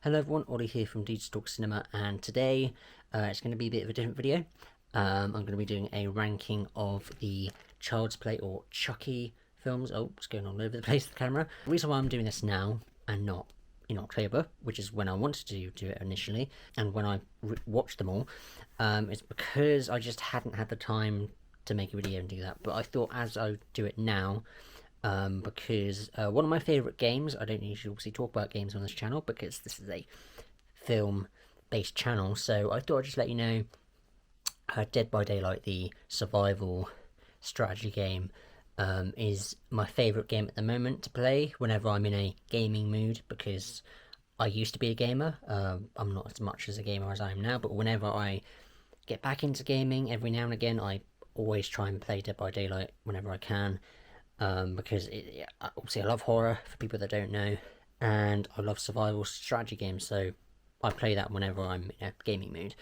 Hello everyone, Ollie here from 𝕣𝕒𝕠𝕞, and today it's going to be a bit of a different video. I'm going to be doing a ranking of the Child's Play or Chucky films. Oh, it's going all over the place with the camera. The reason why I'm doing this now and not in October, which is when I wanted to do it initially, and when I watched them all, is because I just hadn't had the time to make a video and do that. But I thought as I do it now, because one of my favourite games, I don't usually obviously talk about games on this channel because this is a film based channel, so I thought I'd just let you know Dead by Daylight, the survival strategy game, is my favourite game at the moment to play whenever I'm in a gaming mood, because I used to be a gamer. I'm not as much as a gamer as I am now, but whenever I get back into gaming every now and again, I always try and play Dead by Daylight whenever I can. Because obviously I love horror, for people that don't know, and I love survival strategy games, so I play that whenever I'm in a gaming mood.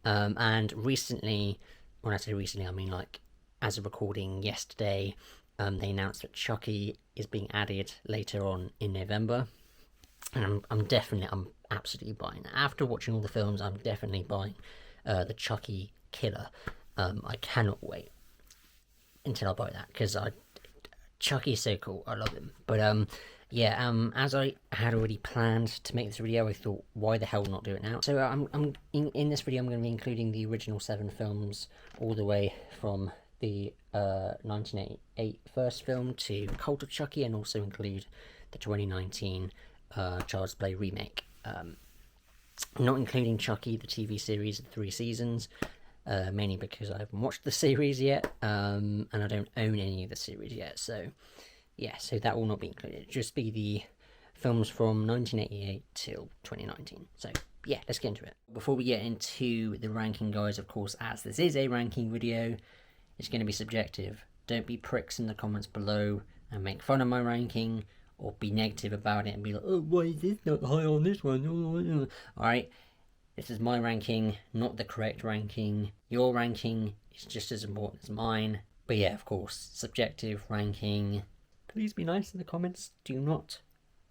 And recently, when I say recently, I mean like as of recording yesterday, they announced that Chucky is being added later on in November, and I'm absolutely buying it. After watching all the films, I'm definitely buying the Chucky killer. I cannot wait until I buy that, because Chucky's so cool. I love him. But yeah, as I had already planned to make this video, I thought, why the hell not do it now? So I'm in this video, I'm going to be including the original 7 films, all the way from the 1988 first film to Cult of Chucky, and also include the 2019 Child's Play remake. Not including Chucky, the TV series, the 3 seasons. Mainly because I haven't watched the series yet, and I don't own any of the series yet, so yeah, so that will not be included. It'll just be the films from 1988 till 2019. So yeah, let's get into it. Before we get into the ranking, guys, of course, as this is a ranking video, it's going to be subjective. Don't be pricks in the comments below and make fun of my ranking, or be negative about it and be like, oh, why is this not high on this one? Alright, this is my ranking, not the correct ranking. Your ranking is just as important as mine. But yeah, of course, subjective ranking. Please be nice in the comments. Do not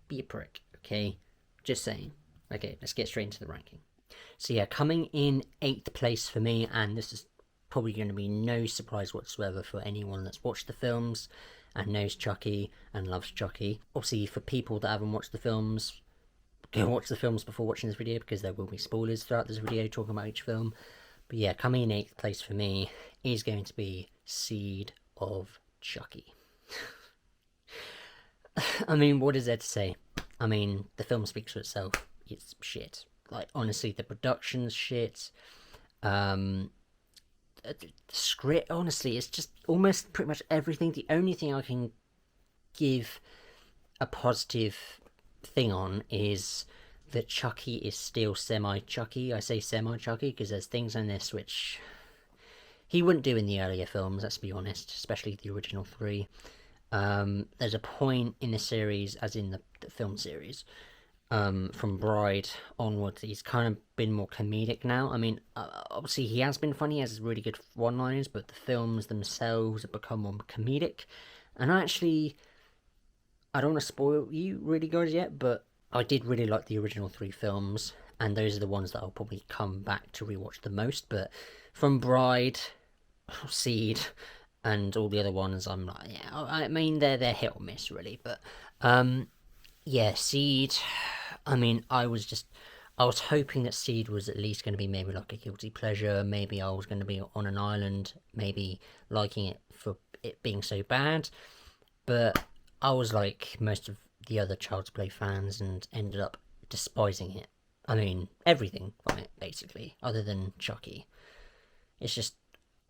be a prick, okay? Just saying. Okay, let's get straight into the ranking. So yeah, coming in 8th place for me, and this is probably going to be no surprise whatsoever for anyone that's watched the films and knows Chucky and loves Chucky. Obviously, for people that haven't watched the films, go watch the films before watching this video, because there will be spoilers throughout this video talking about each film. But yeah, coming in 8th place for me is going to be Seed of Chucky. I mean, what is there to say? I mean, the film speaks for itself. It's shit. Like, honestly, the production's shit. The script, honestly, it's just almost pretty much everything. The only thing I can give a positive thing on is that Chucky is still semi-Chucky. I say semi-Chucky because there's things in this which he wouldn't do in the earlier films, let's be honest, especially the original 3. There's a point in the series, as in the film series, from Bride onwards, he's kind of been more comedic now. I mean, obviously he has been funny, he has really good one-liners, but the films themselves have become more comedic. And I don't want to spoil you really, guys, yet, but I did really like the original 3 films, and those are the ones that I'll probably come back to rewatch the most. But from Bride, Seed, and all the other ones, I'm like, yeah, I mean, they're hit or miss, really. But yeah, Seed, I mean, I was hoping that Seed was at least going to be maybe like a guilty pleasure. Maybe I was going to be on an island, maybe liking it for it being so bad. But I was like most of the other Child's Play fans and ended up despising it. I mean, everything from it, basically, other than Chucky. It's just,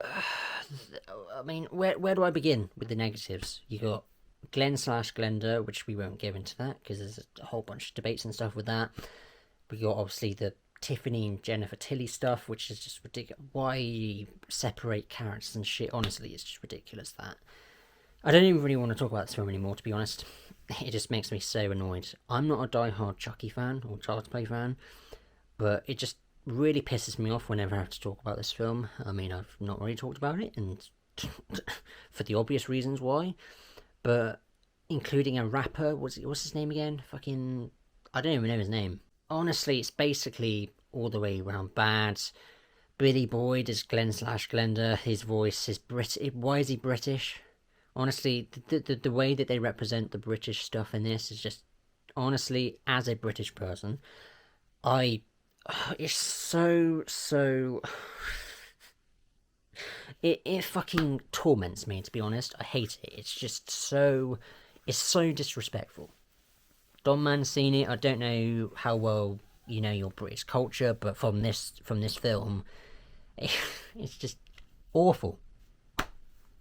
I mean, where do I begin with the negatives? You got 𝕾𝕤𝕤𝕤𝕤, which we won't go into that, because there's a whole bunch of debates and stuff with that. We got, obviously, the Tiffany and Jennifer Tilly stuff, which is just ridiculous. Why separate characters and shit? Honestly, it's just ridiculous, that. I don't even really want to talk about this film anymore, to be honest. It just makes me so annoyed. I'm not a die-hard Chucky fan or Child's Play fan, but it just really pisses me off whenever I have to talk about this film. I mean, I've not really talked about it, and for the obvious reasons why, but including a rapper, what's his name again? Fucking, I don't even know his name. honestly, it's basically all the way around bad. Billy Boyd is 𝕾𝕤𝕤𝕤. His voice is British. Why is he British? Honestly, the way that they represent the British stuff in this is just, honestly, as a British person, I it's so it fucking torments me, to be honest. I hate it. It's just it's so disrespectful. Don Mancini, I don't know how well you know your British culture, but from this film, it's just awful.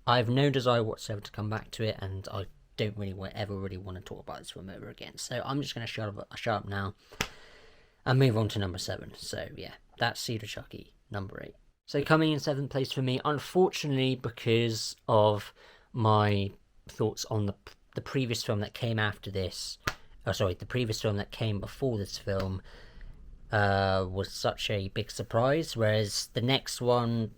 I have no desire whatsoever to come back to it, and I don't really ever really want to talk about this film over again. So I'm just going to shut up now and move on to number 7. So yeah, that's Seed of Chucky, number 8. So coming in 7th place for me, unfortunately, because of my thoughts on the previous film that came after this, the previous film that came before this film, was such a big surprise, whereas the next one,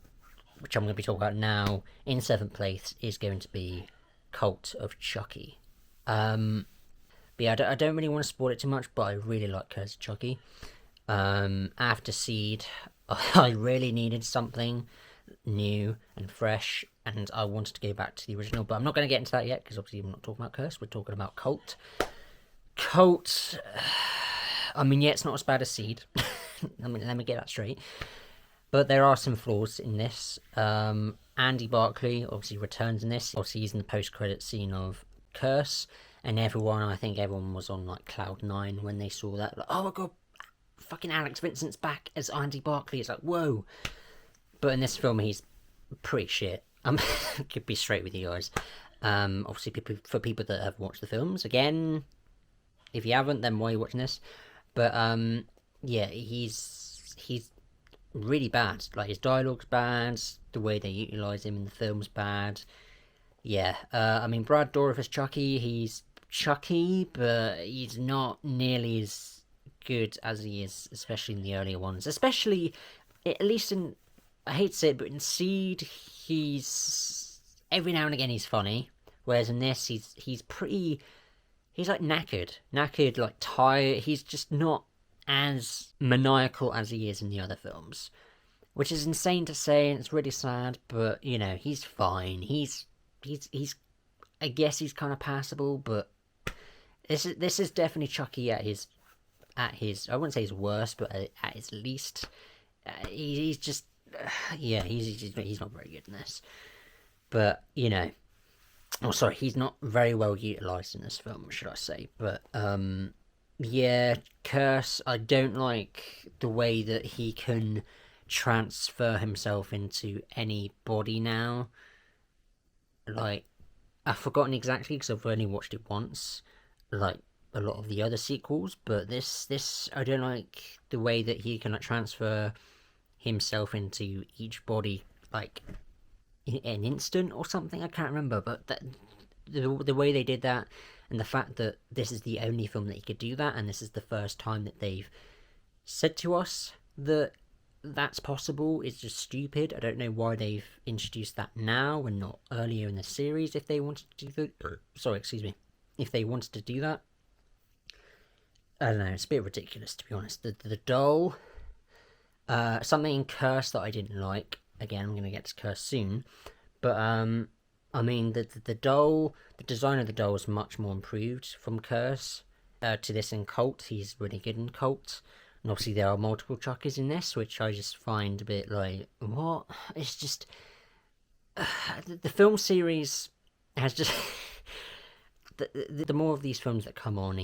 which I'm going to be talking about now, in 7th place, is going to be Cult of Chucky. But yeah, I don't really want to spoil it too much, but I really like Curse of Chucky. After Seed, I really needed something new and fresh, and I wanted to go back to the original, but I'm not going to get into that yet, because obviously we're not talking about Curse, we're talking about Cult. Cult, I mean, yeah, it's not as bad as Seed. Let me get that straight. But there are some flaws in this. Andy Barclay obviously returns in this. Obviously he's in the post-credit scene of Curse, and I think everyone was on like cloud 9 when they saw that. Like, oh my god, fucking Alex Vincent's back as Andy Barclay. It's like, whoa. But in this film, he's pretty shit. Could be straight with you guys. Obviously, for people that have watched the films, again, if you haven't, then why are you watching this? But yeah, he's really bad. Like, his dialogue's bad, the way they utilise him in the film's bad. Yeah, I mean, Brad Dourif as Chucky, he's Chucky, but he's not nearly as good as he is, especially in the earlier ones. Especially, at least in, I hate to say it, but in Seed, he's, every now and again he's funny, whereas in this, he's like knackered, like tired. He's just not as maniacal as he is in the other films, which is insane to say, and it's really sad. But you know, he's fine. He's I guess he's kind of passable. But this is definitely Chucky at his I wouldn't say his worst, but at his least. He's just yeah, he's not very good in this. But you know, oh sorry, he's not very well utilized in this film, should I say? But yeah, Curse, I don't like the way that he can transfer himself into any body now. Like, I've forgotten exactly because I've only watched it once, like a lot of the other sequels, but this I don't like the way that he can like transfer himself into each body like in an instant or something. I can't remember, but the way they did that, and the fact that this is the only film that he could do that, and this is the first time that they've said to us that that's possible, is just stupid. I don't know why they've introduced that now and not earlier in the series. If they wanted to do that, if they wanted to do that, I don't know. It's a bit ridiculous, to be honest. The doll, something in Curse that I didn't like. Again, I'm gonna get to Curse soon, but I mean, the doll, the design of the doll is much more improved from Curse to this in Cult. He's really good in Cult. And obviously there are multiple Chuckies in this, which I just find a bit like, what? It's just... the film series has just... the more of these films that come on,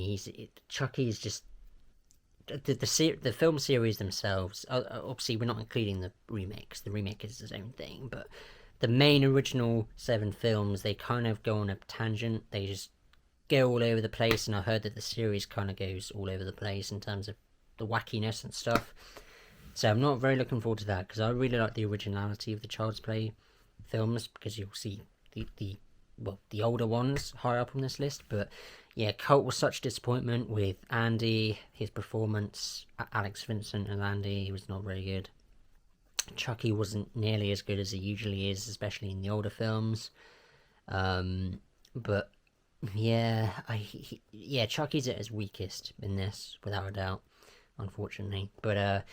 Chucky is just... The film series themselves, obviously we're not including the remakes. The remake is its own thing, but the main original 7 films, they kind of go on a tangent. They just go all over the place, and I heard that the series kind of goes all over the place in terms of the wackiness and stuff. So I'm not very looking forward to that, because I really like the originality of the Child's Play films, because you'll see the older ones higher up on this list. But yeah, Cult was such a disappointment with Andy, his performance. Alex Vincent and Andy, he was not very good. Chucky wasn't nearly as good as he usually is, especially in the older films. But yeah, Chucky's at his weakest in this, without a doubt. unfortunately. But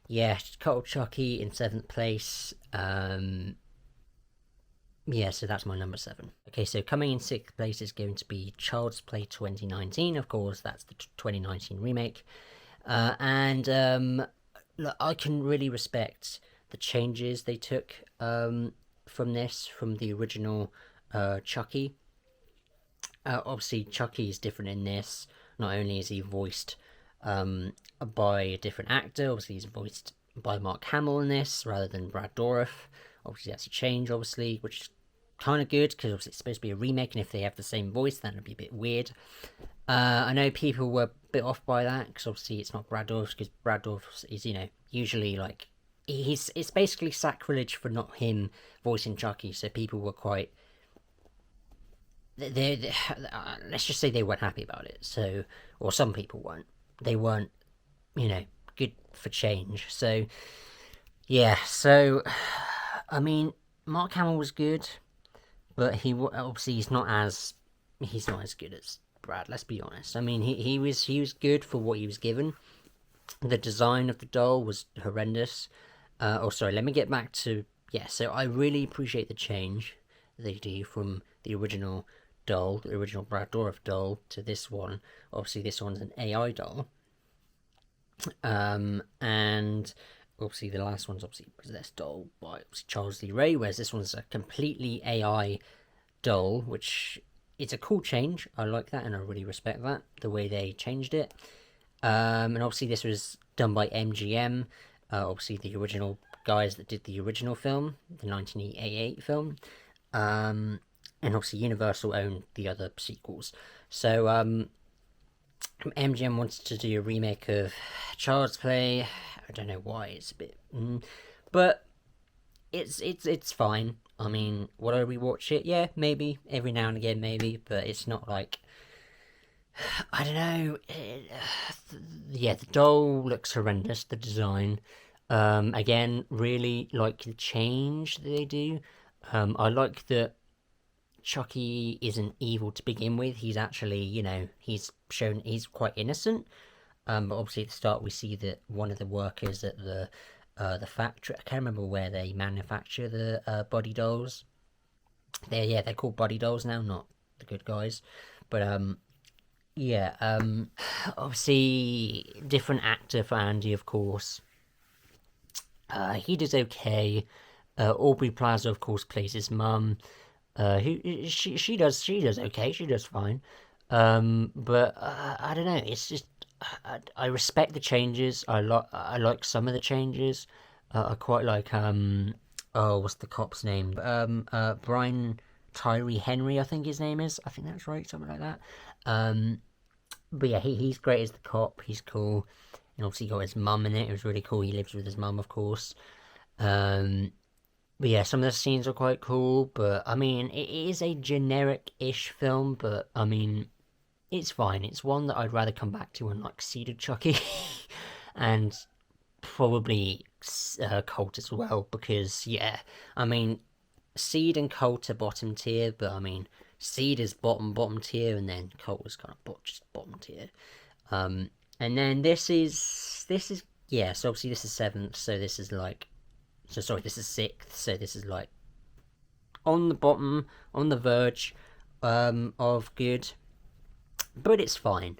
yeah, Cult Chucky in 7th place. Yeah, so that's my number 7. Okay, so coming in 6th place is going to be Child's Play 2019. Of course, that's the 2019 remake. And look, I can really respect the changes they took from the original Chucky. Obviously, Chucky is different in this. Not only is he voiced by a different actor, obviously he's voiced by Mark Hamill in this rather than Brad Dourif. Obviously, that's a change, obviously, which is kind of good because obviously it's supposed to be a remake, and if they have the same voice, then it'd be a bit weird. I know people were a bit off by that because obviously it's not Brad Dourif, because Brad Dourif is, you know, usually like it's basically sacrilege for not him voicing Chucky, so people were quite let's just say they weren't happy about it. So, or some people weren't. They weren't, you know, good for change. So, yeah. So, I mean, Mark Hamill was good, but he obviously he's not as good as Brad. Let's be honest. I mean, he was good for what he was given. The design of the doll was horrendous. Oh, sorry. Let me get back to So I really appreciate the change they do from the original doll, the original Brad Dourif doll, to this one. Obviously, this one's an AI doll. And obviously the last one's obviously possessed doll by Charles Lee Ray, whereas this one's a completely AI doll, which it's a cool change. I like that, and I really respect that, the way they changed it. And obviously this was done by MGM, obviously the original guys that did the original film, the 1988 film. And obviously Universal owned the other sequels. So MGM wanted to do a remake of Child's Play. I don't know why, it's a bit but it's fine. I mean, would I rewatch it? Yeah, maybe every now and again, maybe, but it's not like, I don't know. Yeah, the doll looks horrendous, the design. Again, really like the change that they do. I like that Chucky isn't evil to begin with. He's actually, you know, he's quite innocent. But obviously at the start we see that one of the workers at the factory, I can't remember where they manufacture the body dolls. They're called body dolls now, not the good guys. But obviously different actor for Andy, of course. He does okay. Aubrey Plaza, of course, plays his mum. She does okay. She does fine. But I don't know. It's just I respect the changes. I like some of the changes. I quite like what's the cop's name? Brian Tyree Henry, I think his name is. I think that's right, something like that. But yeah, he's great as the cop. He's cool. And obviously he got his mum in it. It was really cool. He lives with his mum, of course. But yeah, some of the scenes are quite cool. But I mean, it is a generic-ish film. But I mean, it's fine. It's one that I'd rather come back to and like Seeded Chucky, and probably Cult as well. Because yeah, I mean, Seed and Cult are bottom tier, but I mean, Seed is bottom tier, and then Cult is kind of just bottom tier. And then this is yeah. So obviously this is 7th. So this is like, so sorry, this is 6th. So this is like on the bottom, on the verge of good, but it's fine.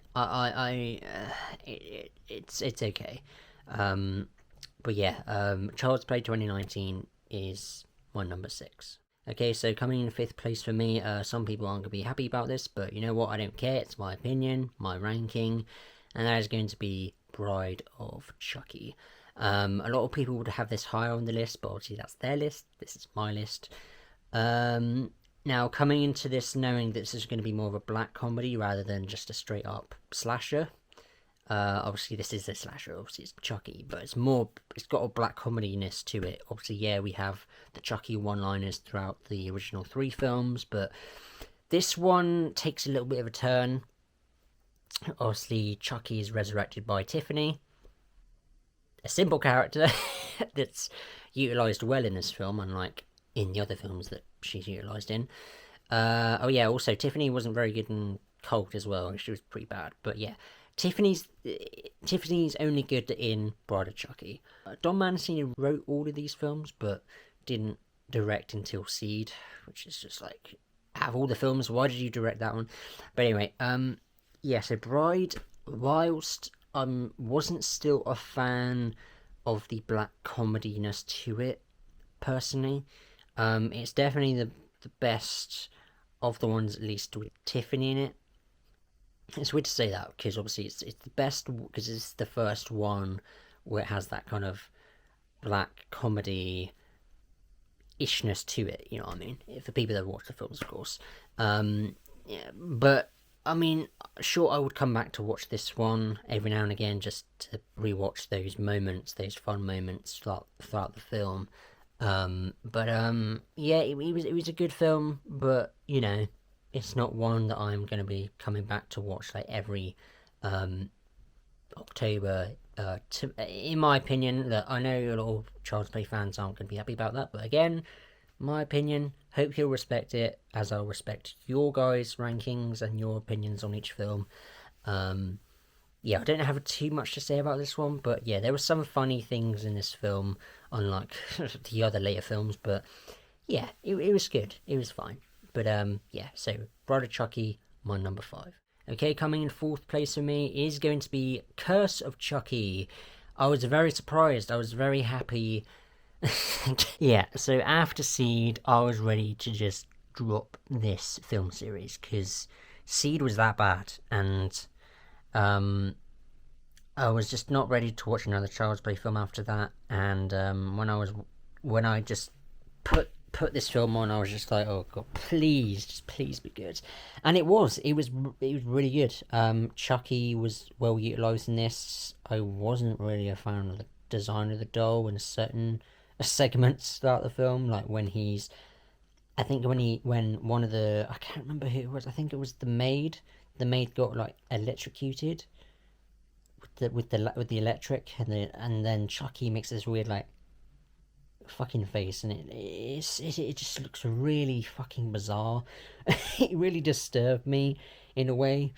It's okay. But yeah, Child's Play 2019 is my number 6. Okay, so coming in 5th place for me, some people aren't going to be happy about this, but you know what, I don't care, it's my opinion, my ranking, and that is going to be Bride of Chucky. A lot of people would have this higher on the list, but obviously that's their list, this is my list. Now, coming into this knowing that this is going to be more of a black comedy rather than just a straight up slasher. Obviously this is a slasher, obviously it's Chucky, but it's got a black comedy-ness to it. Obviously, yeah, we have the Chucky one-liners throughout the original 3 films, but this one takes a little bit of a turn. Obviously, Chucky is resurrected by Tiffany, a simple character that's utilised well in this film, unlike in the other films that she's utilised in. Oh yeah, also Tiffany wasn't very good in Cult as well, she was pretty bad, but yeah. Tiffany's only good in Bride of Chucky. Don Mancini wrote all of these films, but didn't direct until Seed, which is just like, out of all the films, why did you direct that one? But anyway, yeah. So Bride, whilst I wasn't still a fan of the black comediness to it personally, it's definitely the best of the ones, at least with Tiffany in it. It's weird to say that because obviously it's the best because it's the first one where it has that kind of black comedy ishness to it. You know what I mean? For people that watch the films, of course. Yeah, but I mean, sure, I would come back to watch this one every now and again just to rewatch those moments, those fun moments throughout the film. Yeah, it was a good film, but you know, it's not one that I'm going to be coming back to watch like every October. In my opinion, that I know a lot of Child's Play fans aren't going to be happy about that, but again, my opinion. Hope you'll respect it as I'll respect your guys' rankings and your opinions on each film. Yeah, I don't have too much to say about this one, but yeah, there were some funny things in this film, unlike the other later films. But yeah, it was good. It was fine. But yeah. So Bride of Chucky, my number 5. Okay, coming in 4th place for me is going to be Curse of Chucky. I was very surprised. I was very happy. Yeah, so after Seed, I was ready to just drop this film series because Seed was that bad, and I was just not ready to watch another Child's Play film after that. And when I just put this film on, I was just like, oh god, please be good. And it was really good. Chucky was well utilized in this. I wasn't really a fan of the design of the doll in certain segments throughout the film, like when he's, I think when one of the, I can't remember who it was, I think it was the maid got like electrocuted with the electric, and then Chucky makes this weird like fucking face, and it just looks really fucking bizarre. It really disturbed me in a way,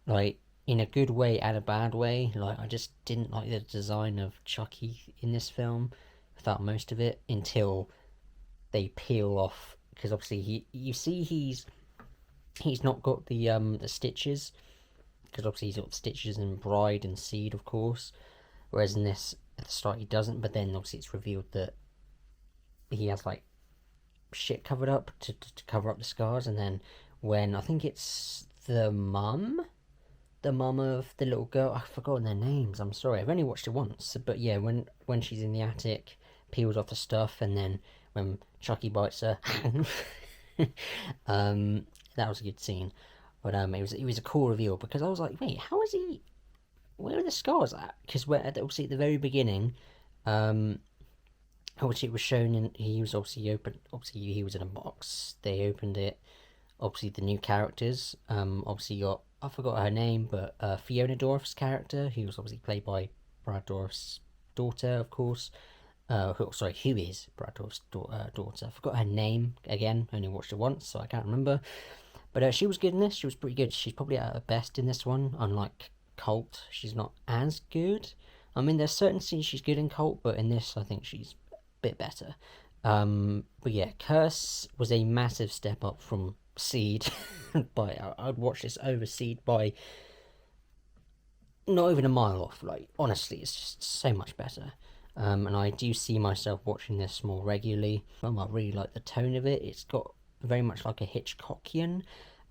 like in a good way and a bad way. Like I just didn't like the design of Chucky in this film without most of it until they peel off, because obviously he's not got the stitches, because obviously he's got stitches in Bride and Seed, of course, whereas in this at the start he doesn't. But then obviously it's revealed that he has like shit covered up to cover up the scars. And then when I think it's the mum of the little girl, I've forgotten their names, I'm sorry, I've only watched it once, but yeah, when she's in the attic, peels off the stuff, and then when Chucky bites her, that was a good scene. But it was a cool reveal, because I was like, wait, how is he? Where are the scars at? Because obviously at the very beginning, obviously it was shown, and he was obviously open. Obviously he was in a box. They opened it. Obviously the new characters. Obviously you got, I forgot her name, but Fiona Dorff's character, who was obviously played by Brad Dourif's daughter, of course. Who is Brad Dourif's daughter? I forgot her name again. Only watched it once, so I can't remember. But she was good in this. She was pretty good. She's probably at her best in this one. Unlike Cult, she's not as good. I mean, there's certain scenes she's good in Cult, but in this, I think she's a bit better. But yeah, Curse was a massive step up from Seed. I'd watch this over Seed by not even a mile off. Like, honestly, it's just so much better. And I do see myself watching this more regularly. I really like the tone of it. It's got very much like a Hitchcockian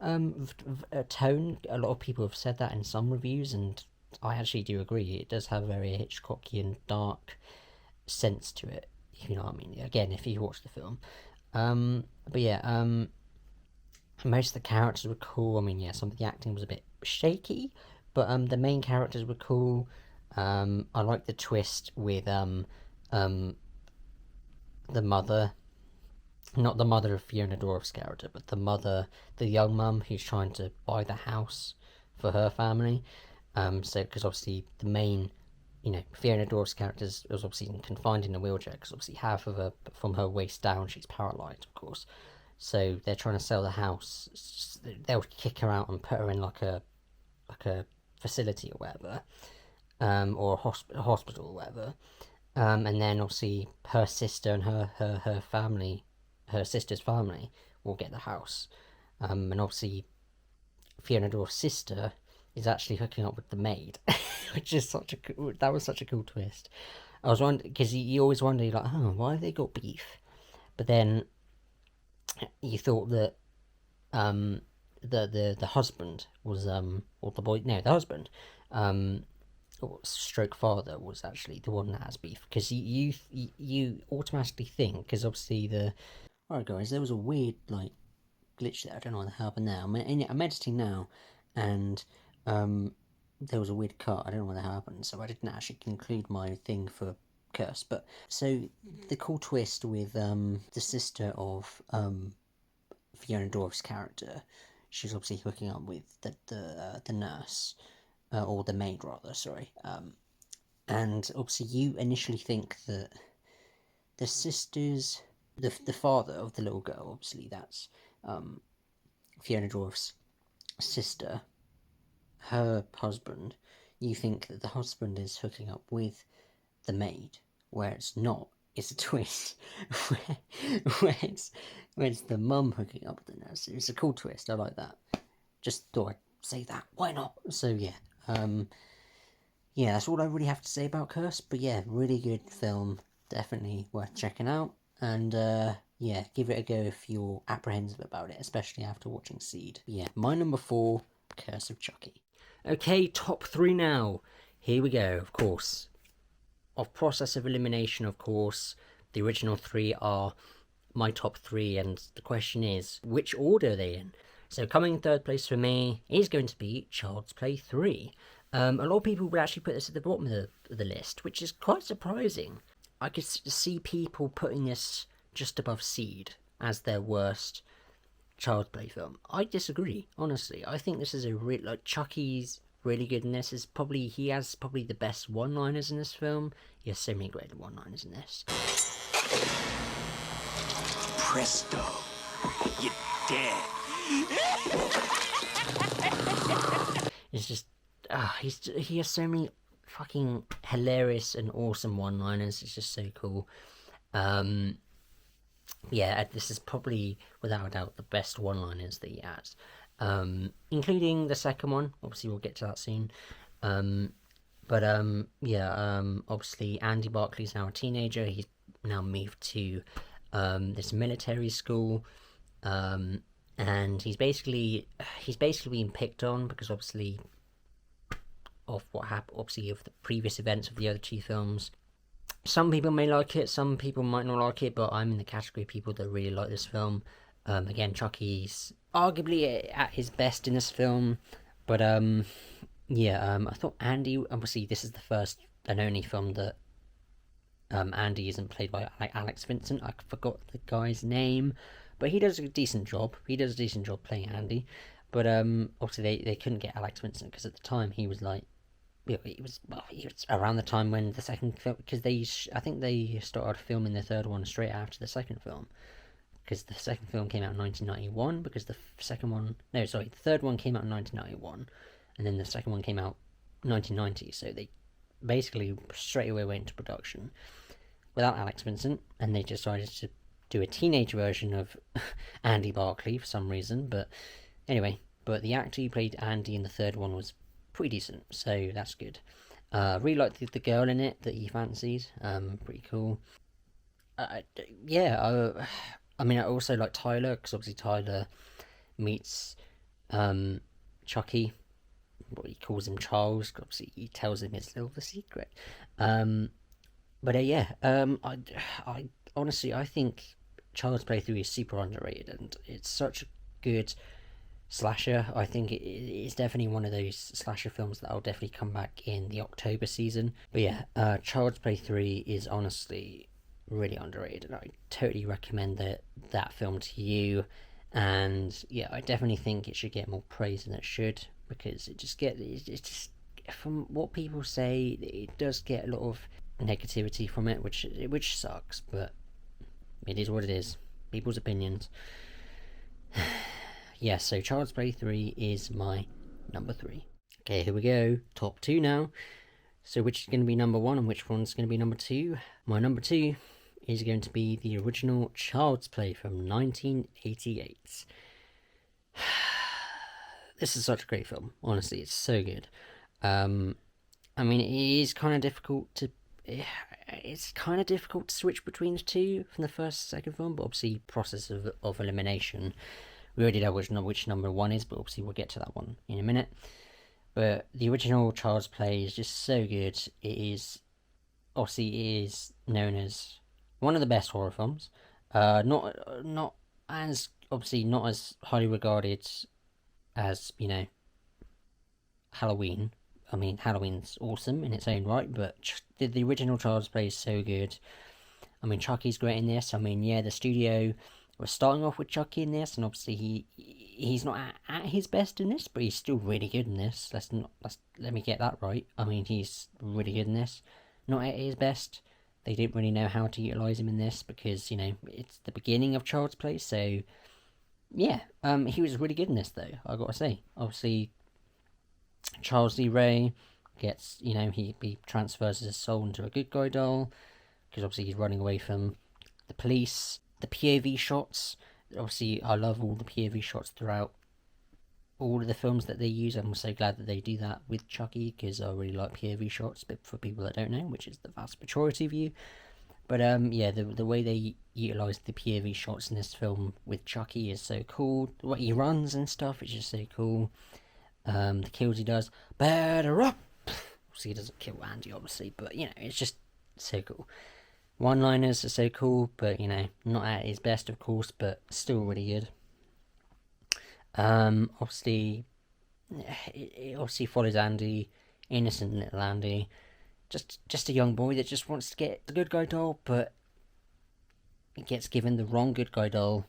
tone. A lot of people have said that in some reviews, and I actually do agree. It does have a very Hitchcockian, dark sense to it, if you know what I mean. Again, if you watch the film. But yeah, most of the characters were cool. I mean, yeah, some of the acting was a bit shaky, but the main characters were cool. I like the twist with the mother. Not the mother of Fiona Dorff's character, but the young mum who's trying to buy the house for her family. So, because obviously the main, Fiona Dorff's character was obviously confined in a wheelchair, because obviously half of her, from her waist down, she's paralysed, of course. So they're trying to sell the house. They'll kick her out and put her in like a facility or whatever, or a hospital or whatever. And then obviously her sister and her family, her sister's family, will get the house. And obviously Fiona Dorff's sister is actually hooking up with the maid, which is that was such a cool twist. I was wondering, because you always wonder, like, oh, why have they got beef? But then you thought that the husband was or the boy, no, the husband, stroke father was actually the one that has beef, because you automatically think, because obviously alright guys, there was a weird like glitch there. I don't know what happened there. I'm editing now, and there was a weird cut. I don't know what happened, so I didn't actually conclude my thing for curse. But so the cool twist with the sister of Fiona Dorff's character, she's obviously hooking up with the nurse, or the maid rather. Sorry. And obviously you initially think that the sisters, the father of the little girl, obviously that's Fiona Dorff's sister, her husband, you think that the husband is hooking up with the maid, where it's not. It's a twist where it's the mum hooking up with the nurse. It's a cool twist. I like that. Just thought I'd say that. Why not? So yeah, yeah, that's all I really have to say about Curse. But yeah, really good film. Definitely worth checking out. And yeah, give it a go if you're apprehensive about it, especially after watching Seed. But yeah, my number 4, Curse of Chucky. Okay, top 3 now. Here we go, of course. Of process of elimination, of course, the original 3 are my top 3, and the question is, which order are they in? So coming in third place for me is going to be Child's Play 3. A lot of people would actually put this at the bottom of the list, which is quite surprising. I could see people putting this just above Seed as their worst Child's Play film. I disagree, honestly. I think this is like Chucky's really good in this. He has probably the best one-liners in this film. He has so many great one-liners in this. Presto, you're dead. It's just, he has so many fucking hilarious and awesome one-liners. It's just so cool. Yeah, this is probably without a doubt the best one-liners that he has, including the second one. Obviously we'll get to that soon. Yeah, obviously Andy Barclay's now a teenager. He's now moved to this military school, and he's basically being picked on because obviously of what happened, obviously of the previous events of the other 2 films. Some people may like it, some people might not like it, but I'm in the category of people that really like this film. Again, Chucky's arguably at his best in this film, but yeah, I thought Andy, obviously this is the first and only film that Andy isn't played by Alex Vincent. I forgot the guy's name, but he does a decent job. He does a decent job playing Andy, but obviously they couldn't get Alex Vincent because at the time he was like, it was around the time when the second film, because I think they started filming the third one straight after the second film, because the second film came out in 1991, because the third one came out in 1991, and then the second one came out in 1990, so they basically straight away went into production without Alex Vincent, and they decided to do a teenage version of Andy Barclay for some reason, but anyway, the actor who played Andy in the third one was pretty decent, so that's good. Really liked the girl in it that he fancied, pretty cool. Yeah, I mean, I also like Tyler, because obviously Tyler meets Chucky, what he calls him Charles, obviously he tells him it's little the secret. Yeah, I honestly, I think Child's Play 3 is super underrated, and it's such a good slasher. I think it's definitely one of those slasher films that I'll definitely come back in the October season. But yeah, Child's Play 3 is honestly really underrated, and I totally recommend that film to you. And yeah, I definitely think it should get more praise than it should, because it's just, from what people say, it does get a lot of negativity from it, which sucks, but it is what it is. People's opinions. Yeah, so Child's Play 3 is my number 3. Okay, here we go. Top 2 now. So which is going to be number 1 and which one's going to be number 2? My number 2 is going to be the original Child's Play from 1988. This is such a great film. Honestly, it's so good. I mean, it is kind of difficult to... It's kind of difficult to switch between the two from the first to second film, but obviously process of elimination. We already know which number 1 is, but obviously we'll get to that one in a minute. But the original Child's Play is just so good. It is known as one of the best horror films. Not as highly regarded as, you know, Halloween. I mean, Halloween's awesome in its own right, but the original Child's Play is so good. I mean, Chucky's great in this. I mean, yeah, the studio was starting off with Chucky in this, and obviously he's not at his best in this, but he's still really good in this. Let me get that right. I mean, he's really good in this. Not at his best. They didn't really know how to utilise him in this because, you know, it's the beginning of Child's Play, so yeah, he was really good in this though, I gotta say. Obviously, 𝕗𝕣𝕠𝕞 gets, you know, he transfers his soul into a good guy doll, because obviously he's running away from the police. The POV shots, obviously I love all the POV shots throughout all of the films that they use. I'm so glad that they do that with Chucky, because I really like POV shots, but for people that don't know, which is the vast majority of you. But yeah, the way they utilise the POV shots in this film with Chucky is so cool. The way he runs and stuff is just so cool. The kills he does, better up! Obviously he doesn't kill Andy, obviously, but you know, it's just so cool. One-liners are so cool, but you know, not at his best, of course, but still really good. Obviously, it obviously follows Andy, innocent little Andy, just a young boy that just wants to get the good guy doll, but he gets given the wrong good guy doll,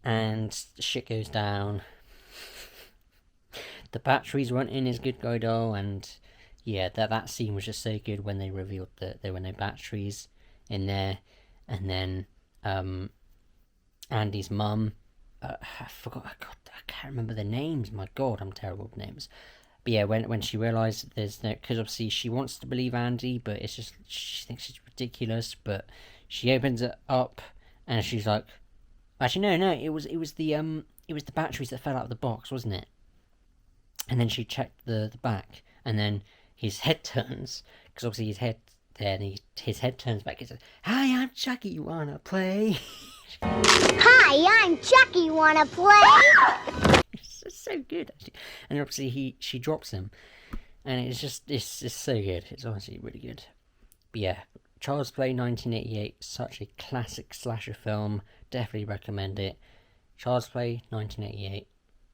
and shit goes down. The batteries weren't in his good guy doll, and yeah, that scene was just so good when they revealed that there were no batteries in there. And then Andy's mum, I forgot, I can't remember the names. My god, I'm terrible with names. But yeah, when she realised there's no, because obviously she wants to believe Andy, but it's just, she thinks it's ridiculous. But she opens it up and she's like, actually no, it was the batteries that fell out of the box, wasn't it? And then she checked the back, and then his head turns, because obviously his head there, and his head turns back and says, "Hi, I'm Chucky, you wanna play?" Hi, I'm Chucky, wanna play? It's so good, actually. And obviously she drops him, and it's just so good. It's honestly really good. But yeah, Child's Play 1988, such a classic slasher film. Definitely recommend it. Child's Play 1988,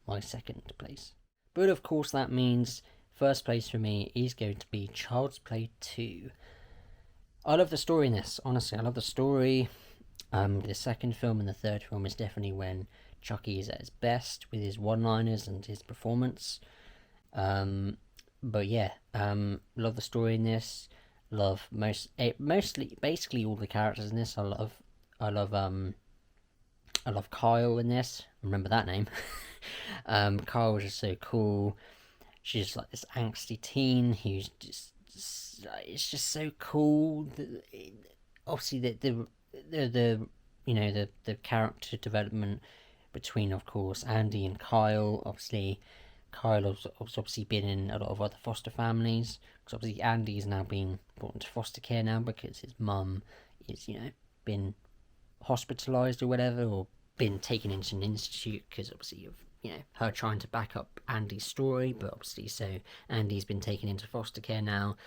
my second place. But of course that means first place for me is going to be Child's Play 2. I love the story in this, honestly, I love the story. The second film and the third film is definitely when Chucky is at his best with his one-liners and his performance. But yeah, love the story in this. Love basically all the characters in this. I love Kyle in this. Remember that name. Kyle was just so cool. She's like this angsty teen who's just it's just so cool. Obviously the you know, the character development between, of course, Andy and Kyle. Obviously Kyle has obviously been in a lot of other foster families, because obviously Andy is now being brought into foster care now because his mum is, you know, been hospitalised or whatever, or been taken into an institute because obviously of, you know, her trying to back up Andy's story. But obviously, so Andy's been taken into foster care now,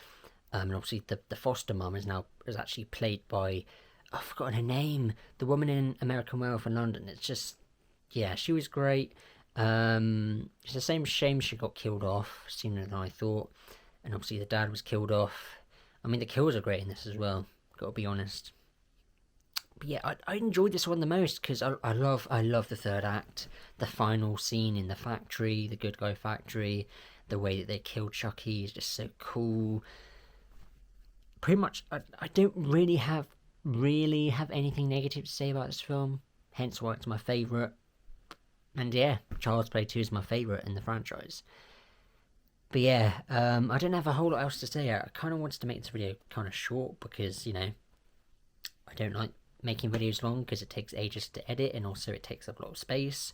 and obviously the foster mum is actually played by, I've forgotten her name, the woman in American Werewolf in London. It's just, yeah, she was great. It's the same shame she got killed off sooner than I thought, and obviously the dad was killed off. I mean, the kills are great in this as well, gotta be honest. But yeah, I enjoyed this one the most because I love the third act, the final scene in the factory, the good guy factory, the way that they killed Chucky is just so cool. Pretty much, I don't really have anything negative to say about this film, hence why it's my favourite. And yeah, Child's Play 2 is my favourite in the franchise. But yeah, I don't have a whole lot else to say. I kind of wanted to make this video kind of short because, you know, I don't like making videos long because it takes ages to edit and also it takes up a lot of space.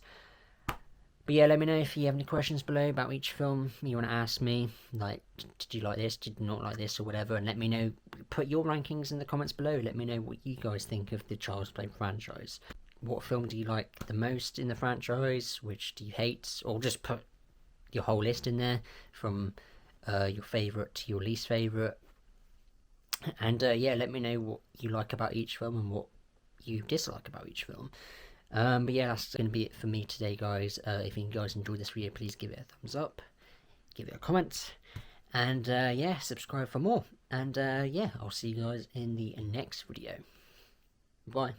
But yeah, let me know if you have any questions below about each film you want to ask me. Like, did you like this? Did you not like this? Or whatever. And let me know. Put your rankings in the comments below. Let me know what you guys think of the Child's Play franchise. What film do you like the most in the franchise? Which do you hate? Or just put your whole list in there from your favourite to your least favourite. And yeah, let me know what you like about each film and what you dislike about each film. But yeah, that's going to be it for me today, guys. If you guys enjoyed this video, please give it a thumbs up, give it a comment, and yeah, subscribe for more. And yeah, I'll see you guys in the next video. Bye.